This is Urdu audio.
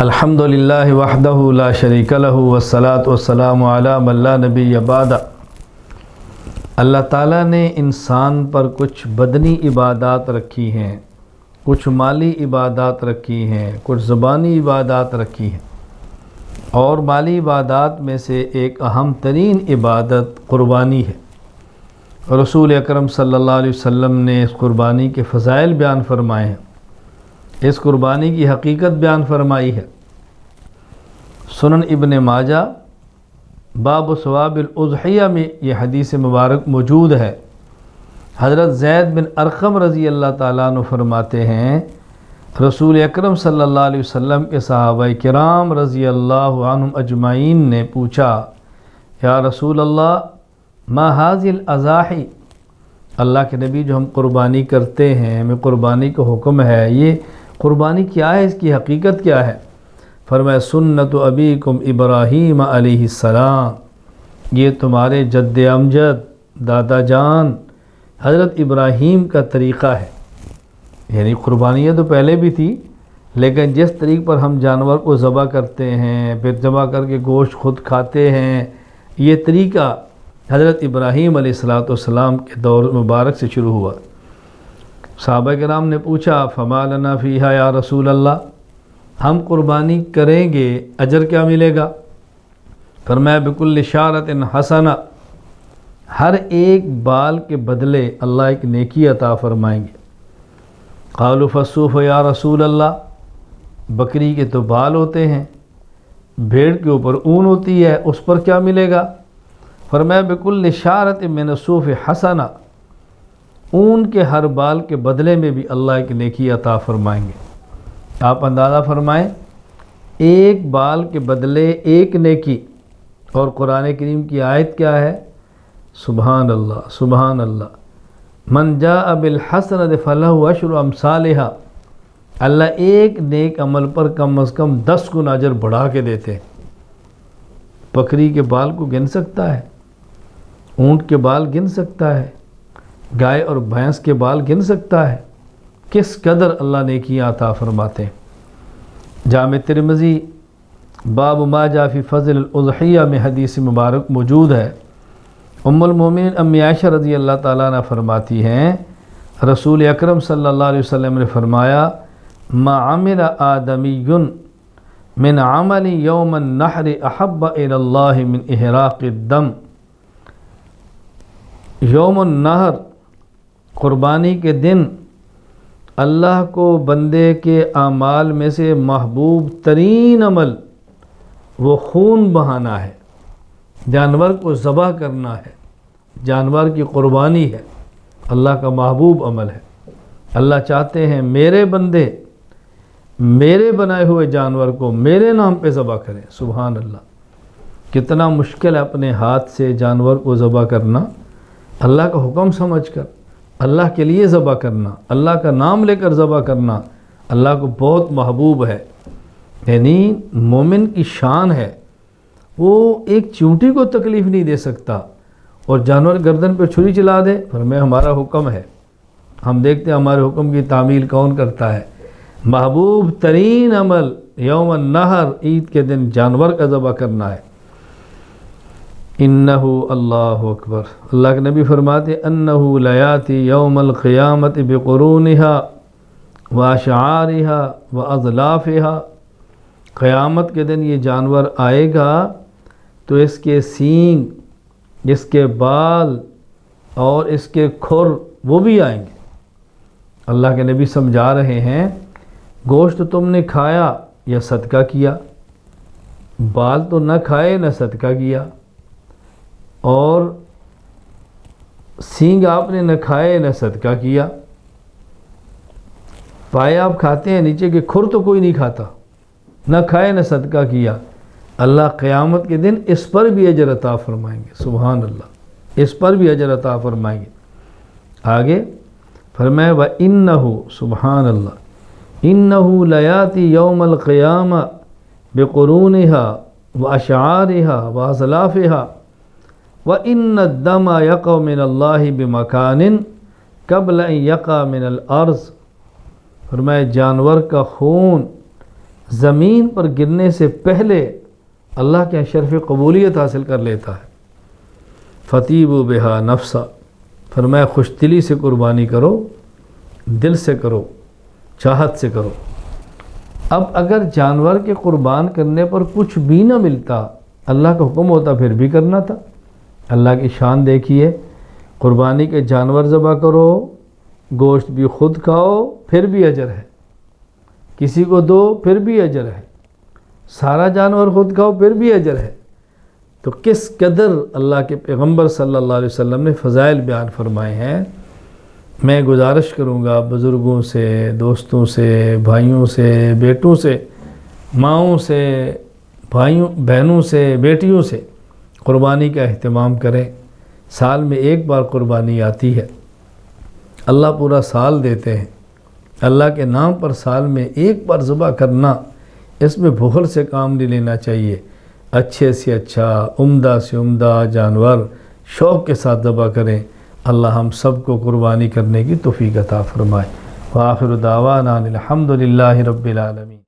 الحمدللہ وحدہ لا شریک لہ والصلاۃ والسلام علی من لا نبی بعد۔ اللہ تعالیٰ نے انسان پر کچھ بدنی عبادات رکھی ہیں، کچھ مالی عبادات رکھی ہیں، کچھ زبانی عبادات رکھی ہیں، اور مالی عبادات میں سے ایک اہم ترین عبادت قربانی ہے۔ رسول اکرم صلی اللہ علیہ وسلم نے اس قربانی کے فضائل بیان فرمائے ہیں، اس قربانی کی حقیقت بیان فرمائی ہے۔ سنن ابن ماجہ باب ثواب الاضحیہ میں یہ حدیث مبارک موجود ہے۔ حضرت زید بن ارقم رضی اللہ تعالیٰ عنہ فرماتے ہیں، رسول اکرم صلی اللہ علیہ وسلم کے صحابہ کرام رضی اللہ عنہم اجمعین نے پوچھا، یا رسول اللہ ما هذه الاضاحی، اللہ کے نبی جو ہم قربانی کرتے ہیں، ہمیں قربانی کا حکم ہے، یہ قربانی کیا ہے، اس کی حقیقت کیا ہے؟ فرمایا سنت ابیکم ابراہیم علیہ السلام، یہ تمہارے جد امجد دادا جان حضرت ابراہیم کا طریقہ ہے۔ یعنی قربانیاں تو پہلے بھی تھی، لیکن جس طریق پر ہم جانور کو ذبح کرتے ہیں، پھر ذبح کر کے گوشت خود کھاتے ہیں، یہ طریقہ حضرت ابراہیم علیہ السلام کے دور مبارک سے شروع ہوا۔ صحابہ کرام نے پوچھا فما لنا فیہا یا رسول اللہ، ہم قربانی کریں گے اجر کیا ملے گا؟ فرمایا بکل شارۃ حسنہ، ہر ایک بال کے بدلے اللہ ایک نیکی عطا فرمائیں گے۔ قالوا فالصوف یا رسول اللہ، بکری کے تو بال ہوتے ہیں، بھیڑ کے اوپر اون ہوتی ہے، اس پر کیا ملے گا؟ فرمایا بکل شارۃ من الصوف حسنہ، اون کے ہر بال کے بدلے میں بھی اللہ ایک نیکی عطا فرمائیں گے۔ آپ اندازہ فرمائیں، ایک بال کے بدلے ایک نیکی، اور قرآن کریم کی آیت کیا ہے؟ سبحان اللہ سبحان اللہ، من جاء بالحسنۃ فلہ عشر امثالھا، اللہ ایک نیک عمل پر کم از کم 10 گنا اجر بڑھا کے دیتے ہیں۔ بکری کے بال کو گن سکتا ہے، اونٹ کے بال گن سکتا ہے، گائے اور بھینس کے بال گن سکتا ہے؟ کس قدر اللہ نیکیاں عطا فرماتے ہیں۔ جامع ترمذی باب ما جاء فی فضل الاضحیہ میں حدیث مبارک موجود ہے۔ ام المومنین امی عائشہ رضی اللہ تعالیٰ عنہ فرماتی ہیں، رسول اکرم صلی اللہ علیہ وسلم نے فرمایا ما عمل آدمی من عمل یوم النحر احب الی اللہ من احراق الدم، یوم النحر قربانی کے دن اللہ کو بندے کے اعمال میں سے محبوب ترین عمل وہ خون بہانا ہے، جانور کو ذبح کرنا ہے، جانور کی قربانی ہے، اللہ کا محبوب عمل ہے۔ اللہ چاہتے ہیں میرے بندے میرے بنائے ہوئے جانور کو میرے نام پہ ذبح کریں۔ سبحان اللہ، کتنا مشکل ہے اپنے ہاتھ سے جانور کو ذبح کرنا، اللہ کا حکم سمجھ کر اللہ کے لیے ذبح کرنا، اللہ کا نام لے کر ذبح کرنا اللہ کو بہت محبوب ہے۔ یعنی مومن کی شان ہے، وہ ایک چونٹی کو تکلیف نہیں دے سکتا، اور جانور گردن پہ چھری چلا دے، فرمایا ہمارا حکم ہے۔ ہم دیکھتے ہیں ہمارے حکم کی تعمیل کون کرتا ہے۔ محبوب ترین عمل یوم النحر، عید کے دن جانور کا ذبح کرنا ہے۔ انہ اللہ اکبر، اللہ کے نبی فرماتے انہ لیاتی یوم القیامت بقرونہا واشعارہا واضلافہا، قیامت کے دن یہ جانور آئے گا تو اس کے سینگ، اس کے بال اور اس کے کھر وہ بھی آئیں گے۔ اللہ کے نبی سمجھا رہے ہیں گوشت تم نے کھایا یا صدقہ کیا، بال تو نہ کھائے نہ صدقہ کیا، اور سینگ آپ نے نہ کھائے نہ صدقہ کیا، پائے آپ کھاتے ہیں، نیچے کے کھر تو کوئی نہیں کھاتا، نہ کھائے نہ صدقہ کیا۔ اللہ قیامت کے دن اس پر بھی اجر عطا فرمائیں گے۔ سبحان اللہ، اس پر بھی اجر عطا فرمائیں گے۔ آگے فرمایا وَإِنَّهُ سبحان اللہ إِنَّهُ لَيَأْتِي يَوْمَ الْقِيَامَةِ بِقُرُونِهَا وَأَشْعَارِهَا وَأَضْلَافِهَا وَإِنَّ الدَّمَ يَقَعُ مِنَ اللَّهِ بِمَكَانٍ قَبْلَ أَن يَقَعَ مِنَ الْأَرْضِ، فرمایا جانور کا خون زمین پر گرنے سے پہلے اللہ کے شرف قبولیت حاصل کر لیتا ہے۔ فطیبوا بہا نفسا، فرمایا خوش دلی سے قربانی کرو، دل سے کرو، چاہت سے کرو۔ اب اگر جانور کے قربان کرنے پر کچھ بھی نہ ملتا، اللہ کا حکم ہوتا پھر بھی کرنا تھا۔ اللہ کی شان دیکھیے، قربانی کے جانور ذبح کرو، گوشت بھی خود کھاؤ پھر بھی اجر ہے، کسی کو دو پھر بھی اجر ہے، سارا جانور خود کھاؤ پھر بھی اجر ہے۔ تو کس قدر اللہ کے پیغمبر صلی اللہ علیہ وسلم نے فضائل بیان فرمائے ہیں۔ میں گزارش کروں گا بزرگوں سے، دوستوں سے، بھائیوں سے، بیٹوں سے، ماؤں سے، بھائیوں بہنوں سے، بیٹیوں سے قربانی کا اہتمام کریں۔ سال میں ایک بار قربانی آتی ہے، اللہ پورا سال دیتے ہیں، اللہ کے نام پر سال میں ایک بار ذبح کرنا، اس میں بخل سے کام نہیں لینا چاہیے۔ اچھے سے اچھا، عمدہ سے عمدہ جانور شوق کے ساتھ ذبح کریں۔ اللہ ہم سب کو قربانی کرنے کی توفیق عطا فرمائے۔ وآخر دعوانا الحمد للہ رب العالمین۔